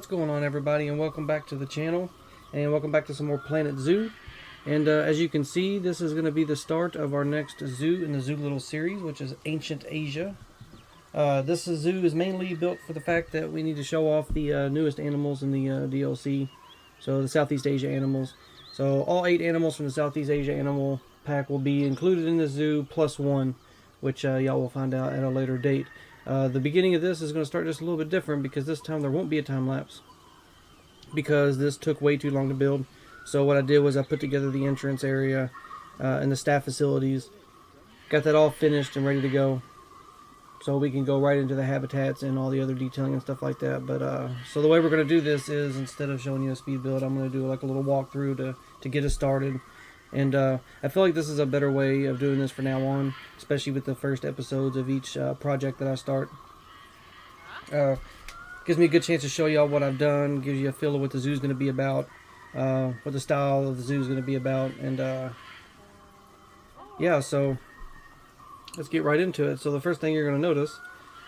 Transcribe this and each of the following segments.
going on, everybody, and welcome back to the channel, and welcome back to some more Planet Zoo. And as you can see, this is going to be the start of our next zoo in the ZooLittles series, which is Ancient Asia. This zoo is mainly built for the fact that we need to show off the newest animals in the DLC, so the Southeast Asia animals. So all 8 animals from the Southeast Asia animal pack will be included in the zoo, plus 1, which y'all will find out at a later date. The beginning of this is going to start just a little bit different because this time there won't be a time lapse because this took way too long to build. So what I did was I put together the entrance area and the staff facilities, got that all finished and ready to go, so we can go right into the habitats and all the other detailing and stuff like that. But so the way we're going to do this is, instead of showing you a speed build, I'm going to do like a little walkthrough to get us started. And I feel like this is a better way of doing this from now on, especially with the first episodes of each project that I start. Gives me a good chance to show y'all what I've done, gives you a feel of what the zoo's going to be about, what the style of the zoo is going to be about, and yeah, so let's get right into it. So the first thing you're going to notice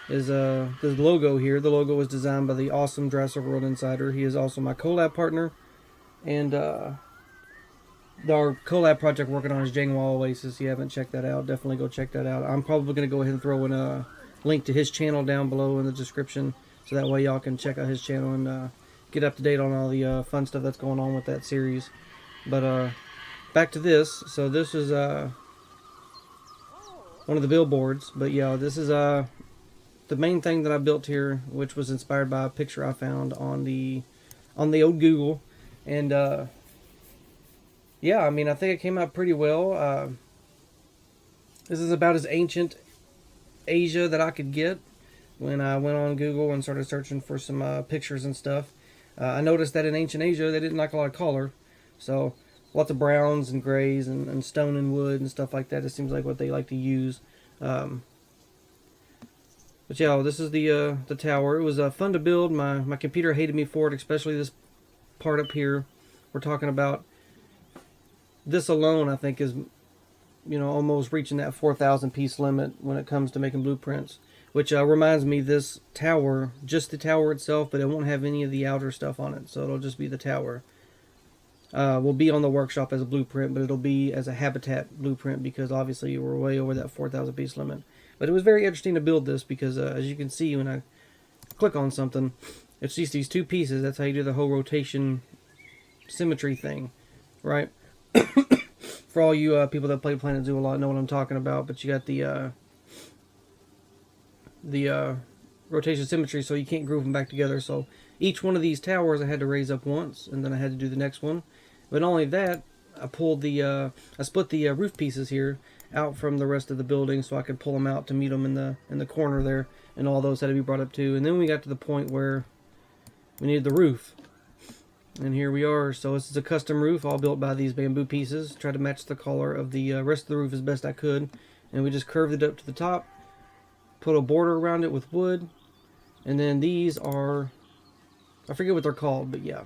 is this logo here. The logo was designed by the awesome Jurassic World Insider. He is also my collab partner, and our collab project working on is Jangwa Oasis. If you haven't checked that out, definitely go check that out. I'm probably going to go ahead and throw in a link to his channel down below in the description, so that way y'all can check out his channel and get up to date on all the fun stuff that's going on with that series. But back to this. So this is one of the billboards. But yeah, this is the main thing that I built here, which was inspired by a picture I found on the old Google. And yeah, I mean, I think it came out pretty well. This is about as ancient Asia that I could get when I went on Google and started searching for some pictures and stuff. I noticed that in ancient Asia, they didn't like a lot of color. So lots of browns and grays and stone and wood and stuff like that. It seems like what they like to use. But yeah, this is the tower. It was fun to build. My computer hated me for it, especially this part up here. We're talking about this alone, I think, is, you know, almost reaching that 4,000 piece limit when it comes to making blueprints. Which reminds me, this tower, just the tower itself, but it won't have any of the outer stuff on it, so it'll just be the tower. Will be on the workshop as a blueprint, but it'll be as a habitat blueprint because obviously we're way over that 4,000 piece limit. But it was very interesting to build this because as you can see when I click on something, it's just these 2 pieces. That's how you do the whole rotation symmetry thing, right? For all you people that play Planet Zoo a lot know what I'm talking about. But you got the rotation symmetry, so you can't group them back together. So each one of these towers I had to raise up once, and then I had to do the next one. But not only that, I pulled I split the roof pieces here out from the rest of the building so I could pull them out to meet them in the corner there, and all those had to be brought up too. And then we got to the point where we needed the roof, and here we are. So this is a custom roof, all built by these bamboo pieces. Tried to match the color of the rest of the roof as best I could, and we just curved it up to the top, put a border around it with wood, and then these are, I forget what they're called, but yeah,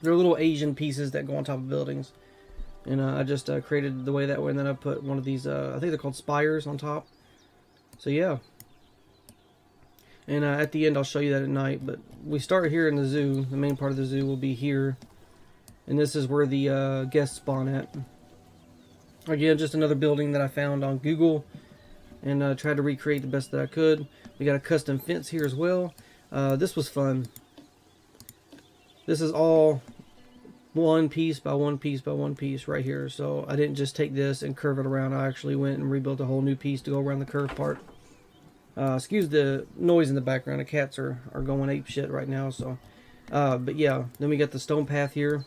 they're little Asian pieces that go on top of buildings. And I just created the way that way, and then I put one of these, I think they're called spires, on top. So yeah. And at the end I'll show you that at night. But we start here in the zoo. The main part of the zoo will be here. And this is where the guests spawn at. Again, just another building that I found on Google, and tried to recreate the best that I could. We got a custom fence here as well. This was fun. This is all 1 piece by 1 piece by 1 piece right here. So I didn't just take this and curve it around. I actually went and rebuilt a whole new piece to go around the curved part. Excuse the noise in the background. The cats are going ape shit right now. So, but yeah, then we got the stone path here.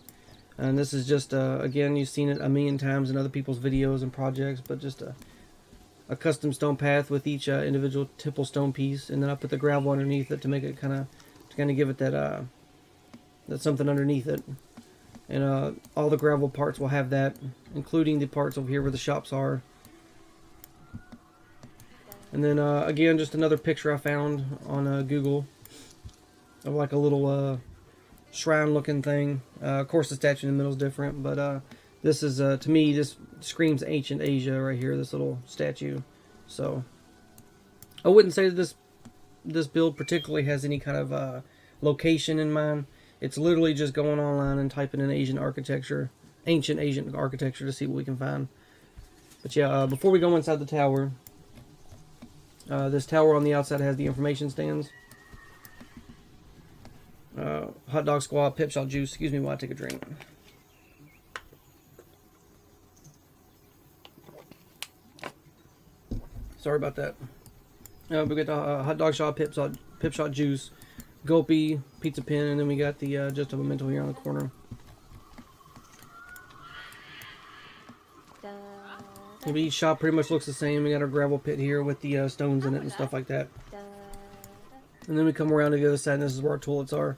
And this is just, again, you've seen it a million times in other people's videos and projects, but just a custom stone path with each individual temple stone piece. And then I put the gravel underneath it to make it kind of give it that something underneath it. And all the gravel parts will have that, including the parts over here where the shops are. And then again, just another picture I found on Google of like a little shrine looking thing. Of course the statue in the middle is different, but this is, to me, this screams ancient Asia right here, this little statue. So I wouldn't say that this build particularly has any kind of location in mind. It's literally just going online and typing in ancient architecture to see what we can find. But yeah, before we go inside the tower, this tower on the outside has the information stands. Hot dog squad, pip shot juice. Excuse me while I take a drink. Sorry about that. We got the hot dog shot, pip shot juice, gulpy, pizza pin, and then we got the just a memento here on the corner. Each shop pretty much looks the same. We got our gravel pit here with the stones in it and stuff like that. And then we come around to the other side, and this is where our toilets are.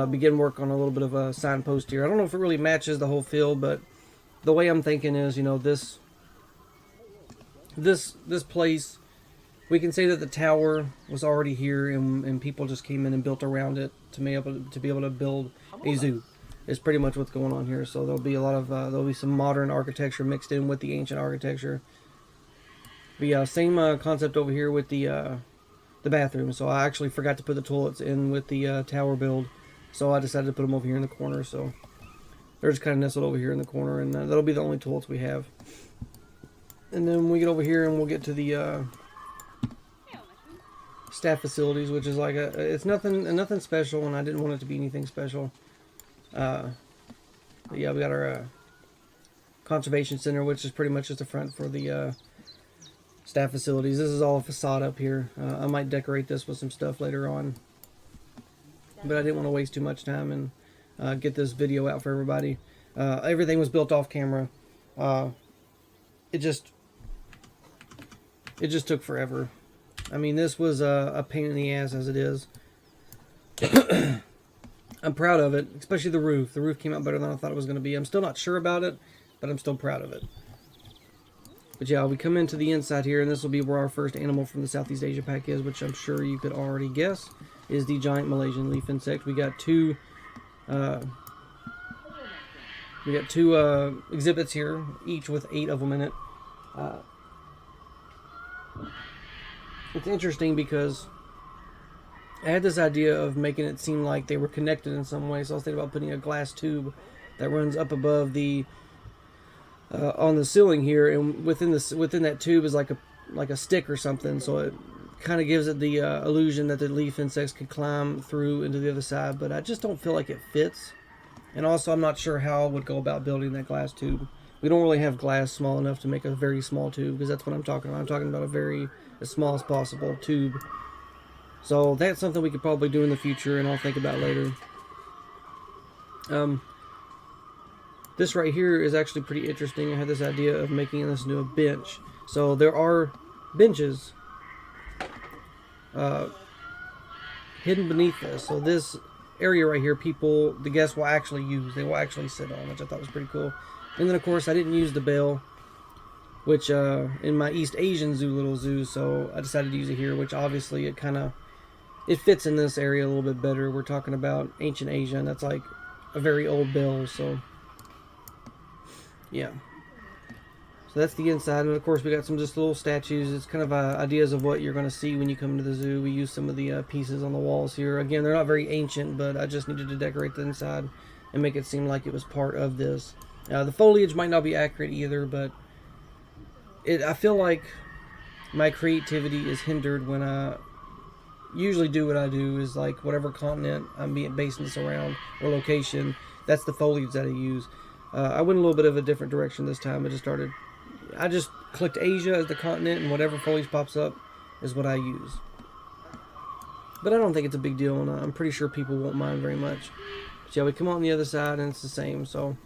Begin work on a little bit of a signpost here. I don't know if it really matches the whole field, but the way I'm thinking is, you know, this place, we can say that the tower was already here, and people just came in and built around it to be able to build a zoo. Is pretty much what's going on here. So there'll be a lot of there'll be some modern architecture mixed in with the ancient architecture. But yeah, same concept over here with the bathroom. So I actually forgot to put the toilets in with the tower build, so I decided to put them over here in the corner. So they're just kind of nestled over here in the corner, and that'll be the only toilets we have. And then we get over here and we'll get to the staff facilities, which is like it's nothing special, and I didn't want it to be anything special. Yeah, we got our conservation center, which is pretty much just the front for the staff facilities. This is all a facade up here. I might decorate this with some stuff later on, but I didn't want to waste too much time and get this video out for everybody. Everything was built off camera. It just took forever. I mean, this was a pain in the ass as it is. I'm proud of it, especially the roof. The roof came out better than I thought it was going to be. I'm still not sure about it, but I'm still proud of it. But yeah, we come into the inside here, and this will be where our first animal from the Southeast Asia pack is, which I'm sure you could already guess, is the giant Malaysian leaf insect. We got two exhibits here, each with 8 of them in it. It's interesting because I had this idea of making it seem like they were connected in some way, so I was thinking about putting a glass tube that runs up above the on the ceiling here, and within that tube is like a stick or something, so it kind of gives it the illusion that the leaf insects could climb through into the other side. But I just don't feel like it fits, and also I'm not sure how I would go about building that glass tube. We don't really have glass small enough to make a very small tube, because that's what I'm talking about. I'm talking about as small as possible tube. So that's something we could probably do in the future, and I'll think about later. This right here is actually pretty interesting. I had this idea of making this into a bench. So there are benches hidden beneath this. So this area right here, the guests will actually use. They will actually sit on, which I thought was pretty cool. And then, of course, I didn't use the bell, which in my East Asian ZooLittles zoo, so I decided to use it here, which obviously it fits in this area a little bit better. We're talking about ancient Asia, and that's like a very old bell, so yeah. So that's the inside, and of course we got some just little statues. It's kind of ideas of what you're going to see when you come to the zoo. We use some of the pieces on the walls here. Again, they're not very ancient, but I just needed to decorate the inside and make it seem like it was part of this. The foliage might not be accurate either, but I feel like my creativity is hindered when I usually do what I do, is like whatever continent I'm basing this around or location, that's the foliage that I use. I went a little bit of a different direction this time. I just clicked Asia as the continent, and whatever foliage pops up is what I use. But I don't think it's a big deal, and I'm pretty sure people won't mind very much. But yeah, we come on the other side and it's the same. So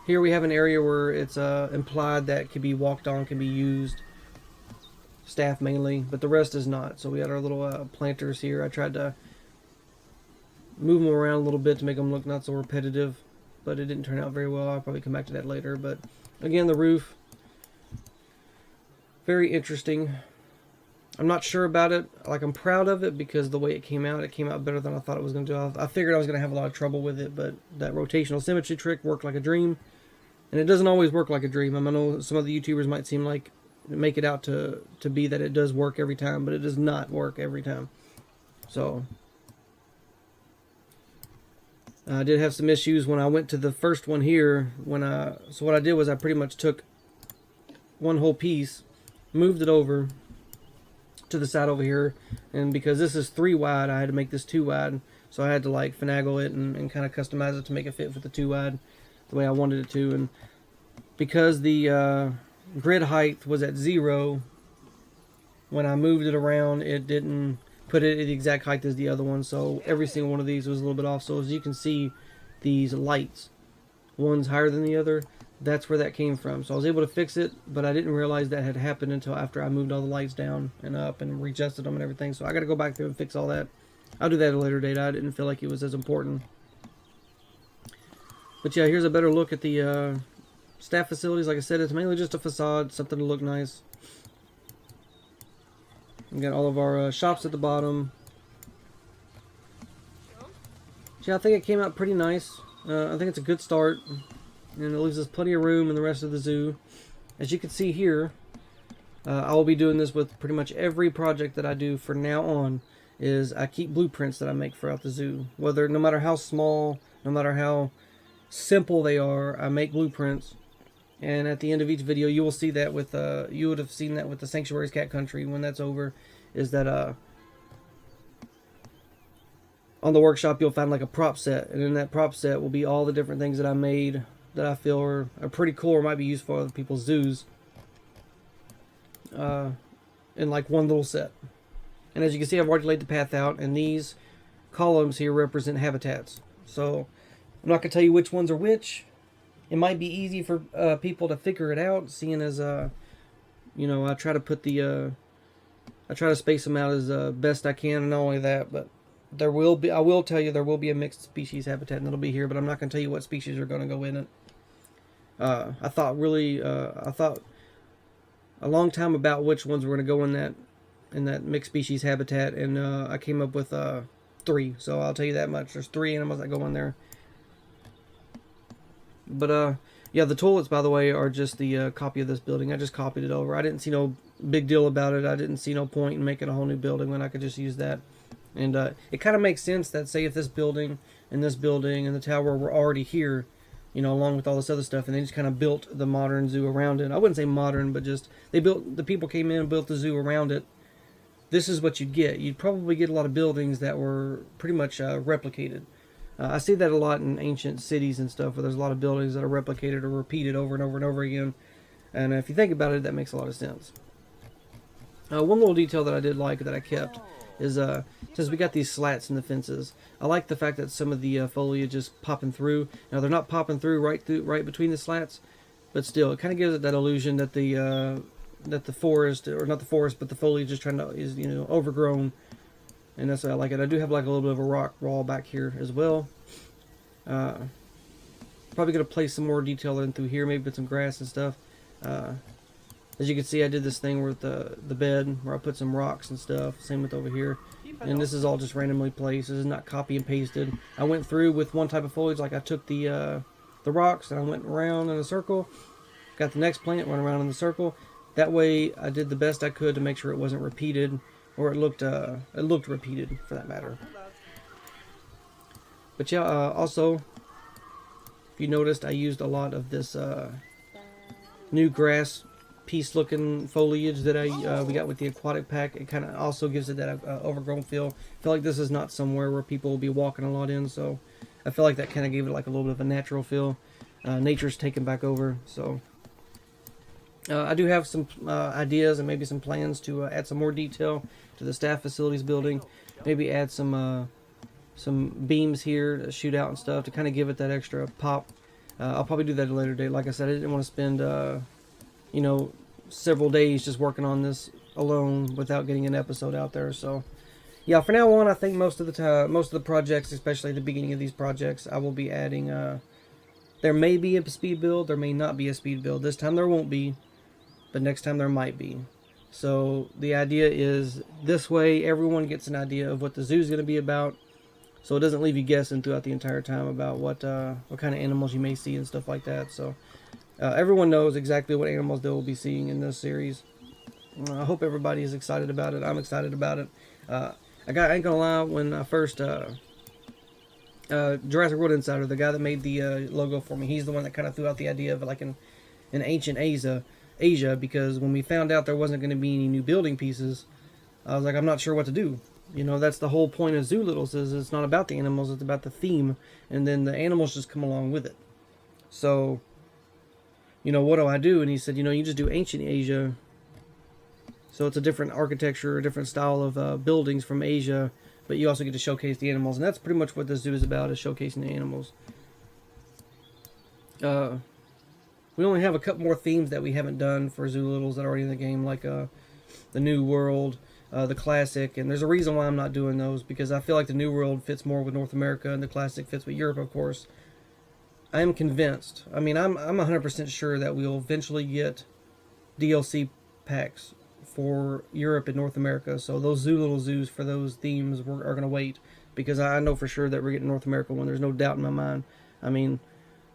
here we have an area where it's implied that can be walked on, can be used. Staff mainly, but the rest is not. So we got our little planters here. I tried to move them around a little bit to make them look not so repetitive, but it didn't turn out very well. I'll probably come back to that later. But again, the roof, very interesting. I'm not sure about it. Like, I'm proud of it because the way it came out better than I thought it was going to do. I figured I was going to have a lot of trouble with it, but that rotational symmetry trick worked like a dream. And it doesn't always work like a dream. I know some of the YouTubers might seem like make it out to be that it does work every time, but it does not work every time. So I did have some issues when I went to the first one here. So what I did was I pretty much took one whole piece, moved it over to the side over here, and because this is 3 wide, I had to make this 2 wide. So I had to like finagle it and kind of customize it to make it fit for the 2 wide the way I wanted it to. And because the grid height was at 0, when I moved it around, it didn't put it at the exact height as the other one. So every single one of these was a little bit off. So as you can see, these lights, one's higher than the other. That's where that came from. So I was able to fix it, but I didn't realize that had happened until after I moved all the lights down and up and readjusted them and everything. So I got to go back through and fix all that. I'll do that at a later date. I didn't feel like it was as important. But yeah, here's a better look at the staff facilities. Like I said, it's mainly just a facade, something to look nice. We got all of our shops at the bottom. So yeah, I think it came out pretty nice. I think it's a good start. And it leaves us plenty of room in the rest of the zoo. As you can see here, I will be doing this with pretty much every project that I do from now on. Is I keep blueprints that I make throughout the zoo. No matter how small, no matter how simple they are, I make blueprints. And at the end of each video, you will see that with you would have seen that with the Sanctuary's Cat Country when that's over. Is that on the workshop you'll find like a prop set, and in that prop set will be all the different things that I made that I feel are pretty cool or might be useful for other people's zoos in like one little set. And as you can see, I've already laid the path out, and these columns here represent habitats. So I'm not going to tell you which ones are which. It might be easy for people to figure it out, seeing as you know, I try to put the I try to space them out as best I can, and not only that, but I will tell you there will be a mixed species habitat, and it'll be here, but I'm not going to tell you what species are going to go in it. I thought a long time about which ones were going to go in that mixed species habitat, and I came up with 3. So I'll tell you that much. There's 3 animals that go in there. But yeah, the toilets, by the way, are just the copy of this building. I just copied it over. I didn't see no big deal about it. I didn't see no point in making a whole new building when I could just use that. And it kind of makes sense that, say, if this building and this building and the tower were already here, you know, along with all this other stuff, and they just kind of built the modern zoo around it. I wouldn't say modern, but just the people came in and built the zoo around it. This is what you'd get. You'd probably get a lot of buildings that were pretty much replicated. I see that a lot in ancient cities and stuff, where there's a lot of buildings that are replicated or repeated over and over and over again. And if you think about it, that makes a lot of sense. One little detail that I did like that I kept is since we got these slats in the fences, I like the fact that some of the foliage is popping through. Now they're not popping through right between the slats, but still, it kind of gives it that illusion that the forest, or not the forest, but the foliage is you know, overgrown, and that's why I like it. I do have like a little bit of a rock wall back here as well. Probably gonna place some more detail in through here, maybe put some grass and stuff. As you can see, I did this thing with the bed where I put some rocks and stuff. Same with over here. And this is all just randomly placed. This is not copy and pasted. I went through with one type of foliage, like I took the rocks and I went around in a circle. Got the next plant, went around in the circle. That way, I did the best I could to make sure it wasn't repeated, or it looked repeated for that matter. But yeah, also, if you noticed, I used a lot of this new grass piece looking foliage that we got with the aquatic pack. It kind of also gives it that overgrown feel. I feel like this is not somewhere where people will be walking a lot in, so I feel like that kind of gave it like a little bit of a natural feel. Nature's taken back over, so I do have some ideas and maybe some plans to add some more detail to the staff facilities building. Maybe add some beams here to shoot out and stuff to kind of give it that extra pop. I'll probably do that at a later date. Like I said, I didn't want to spend you know, several days just working on this alone without getting an episode out there. So yeah, for now on, I think most of the projects, especially at the beginning of these projects, I will be adding there may be a speed build, there may not be a speed build. This time there won't be, but next time there might be. So the idea is this way everyone gets an idea of what the zoo is going to be about, so it doesn't leave you guessing throughout the entire time about what kind of animals you may see and stuff like that. So everyone knows exactly what animals they will be seeing in this series. I hope everybody is excited about it. I'm excited about it. I ain't gonna lie, when I first Jurassic World Insider, the guy that made the logo for me, he's the one that kind of threw out the idea of like an ancient Asia, because when we found out there wasn't going to be any new building pieces, I was like, I'm not sure what to do. You know, that's the whole point of ZooLittles, is it's not about the animals, it's about the theme, and then the animals just come along with it. So, you know, what do I do? And he said, you know, you just do ancient Asia. So it's a different architecture, a different style of buildings from Asia, but you also get to showcase the animals, and that's pretty much what this zoo is about, is showcasing the animals. We only have a couple more themes that we haven't done for ZooLittles that are already in the game, like the New World, the Classic, and there's a reason why I'm not doing those, because I feel like the New World fits more with North America, and the Classic fits with Europe, of course. I am convinced, I mean, I'm 100% sure that we'll eventually get DLC packs for Europe and North America, so those ZooLittles zoos for those themes are going to wait, because I know for sure that we're getting North America one. There's no doubt in my mind. I mean,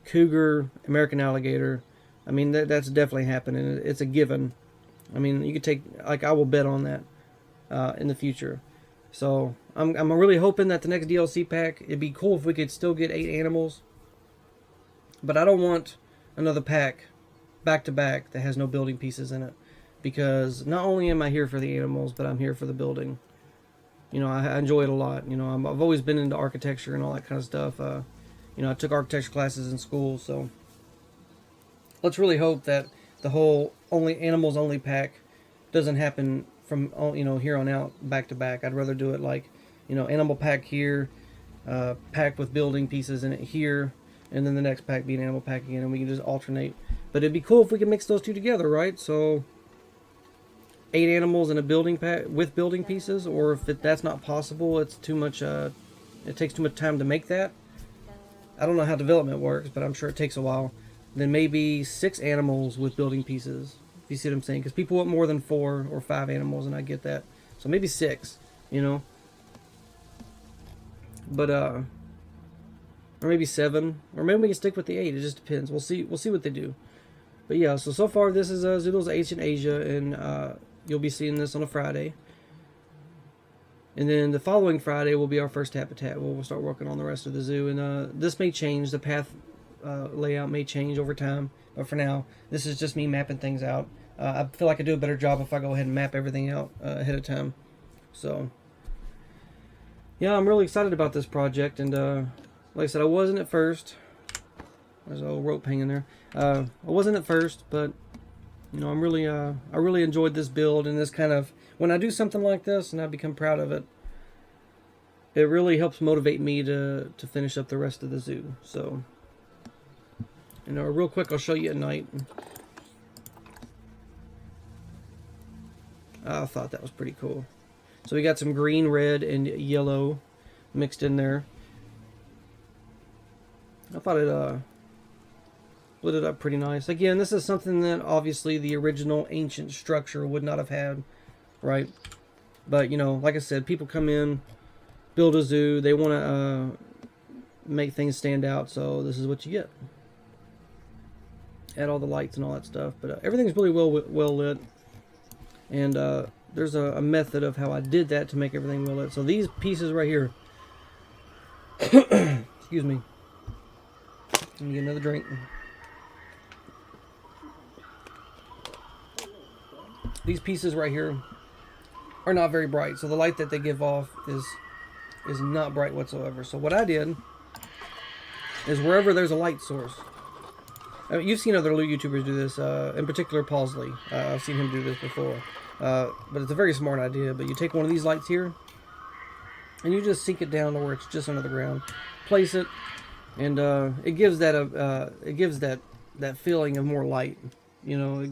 cougar, American alligator, I mean, that's definitely happening. It's a given. I mean, you could take, like, I will bet on that in the future. So I'm really hoping that the next DLC pack, it'd be cool if we could still get 8 animals, but I don't want another pack back to back that has no building pieces in it, because not only am I here for the animals, but I'm here for the building. You know, I enjoy it a lot. You know, I've always been into architecture and all that kind of stuff. You know, I took architecture classes in school, so let's really hope that the whole animals only pack doesn't happen from, you know, here on out back to back. I'd rather do it like, you know, animal pack here, pack with building pieces in it here, and then the next pack be an animal pack again, and we can just alternate. But it'd be cool if we could mix those two together, right? So 8 animals in a building pack with building pieces, or if that's not possible, it's too much. It takes too much time to make that. I don't know how development works, but I'm sure it takes a while. Then maybe 6 animals with building pieces. If you see what I'm saying, because people want more than 4 or 5 animals, and I get that. So maybe 6, you know. But or maybe 7, or maybe we can stick with the 8. It just depends. We'll see. We'll see what they do. But yeah, so far this is ZooLittles Ancient Asia, and you'll be seeing this on a Friday. And then the following Friday will be our first habitat. We'll start working on the rest of the zoo, and this may change. The path layout may change over time, but for now, this is just me mapping things out. I feel like I do a better job if I go ahead and map everything out ahead of time. So yeah, I'm really excited about this project, and like I said, I wasn't at first. There's a little rope hanging there. I wasn't at first, but you know, I really enjoyed this build, and this kind of, when I do something like this and I become proud of it, it really helps motivate me to finish up the rest of the zoo. So, you know, real quick, I'll show you at night. I thought that was pretty cool. So we got some green, red, and yellow mixed in there. I thought it lit it up pretty nice. Again, this is something that obviously the original ancient structure would not have had, right? But, you know, like I said, people come in, build a zoo, they want to make things stand out, so this is what you get. Add all the lights and all that stuff, but everything's really well lit, and there's a method of how I did that to make everything well lit. So these pieces right here, excuse me, let me get another drink. These pieces right here are not very bright, so the light that they give off is not bright whatsoever. So what I did is, wherever there's a light source, I mean, you've seen other YouTubers do this, in particular Pausley. I've seen him do this before, but it's a very smart idea. But you take one of these lights here, and you just sink it down to where it's just under the ground, place it, and it gives that that feeling of more light, you know.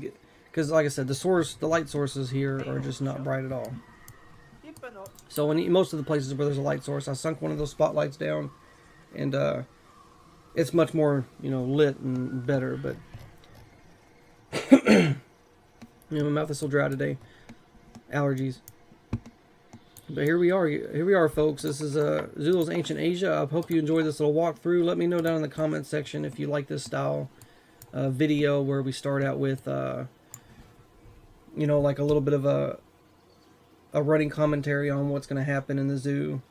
Because, like I said, the light sources here are just not bright at all. So in most of the places where there's a light source, I sunk one of those spotlights down, and it's much more, you know, lit and better. But you know, my mouth is still dry today, allergies. But here we are, folks. This is ZooLittles Ancient Asia. I hope you enjoyed this little walkthrough. Let me know down in the comments section if you like this style video where we start out with you know, like a little bit of a running commentary on what's going to happen in the zoo,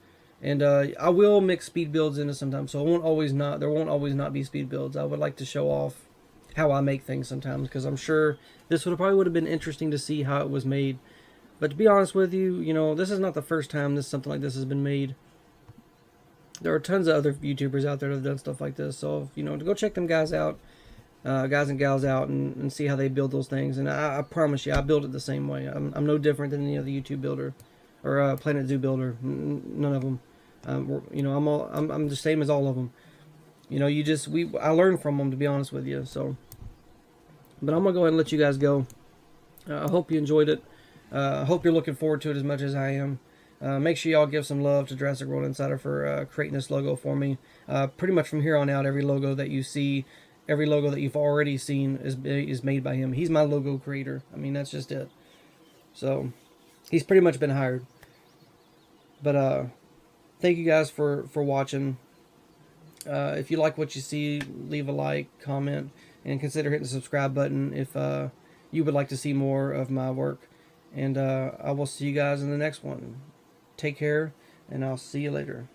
And I will mix speed builds into sometimes, so there won't always not be speed builds. I would like to show off how I make things sometimes, because I'm sure this probably would have been interesting to see how it was made. But to be honest with you, you know, this is not the first time something like this has been made. There are tons of other YouTubers out there that have done stuff like this, so you know, to go check them guys out, guys and gals out, and see how they build those things. And I promise you, I build it the same way. I'm no different than any other YouTube builder or Planet Zoo builder. None of them. You know, I'm the same as all of them. You know, I learn from them, to be honest with you. So, but I'm gonna go ahead and let you guys go. I hope you enjoyed it. I hope you're looking forward to it as much as I am. Make sure y'all give some love to Jurassic World Insider for creating this logo for me. Pretty much from here on out, every logo that you see, every logo that you've already seen is made by him. He's my logo creator. I mean, that's just it. So, he's pretty much been hired. But thank you guys for watching. If you like what you see, leave a like, comment, and consider hitting the subscribe button if you would like to see more of my work. And I will see you guys in the next one. Take care, and I'll see you later.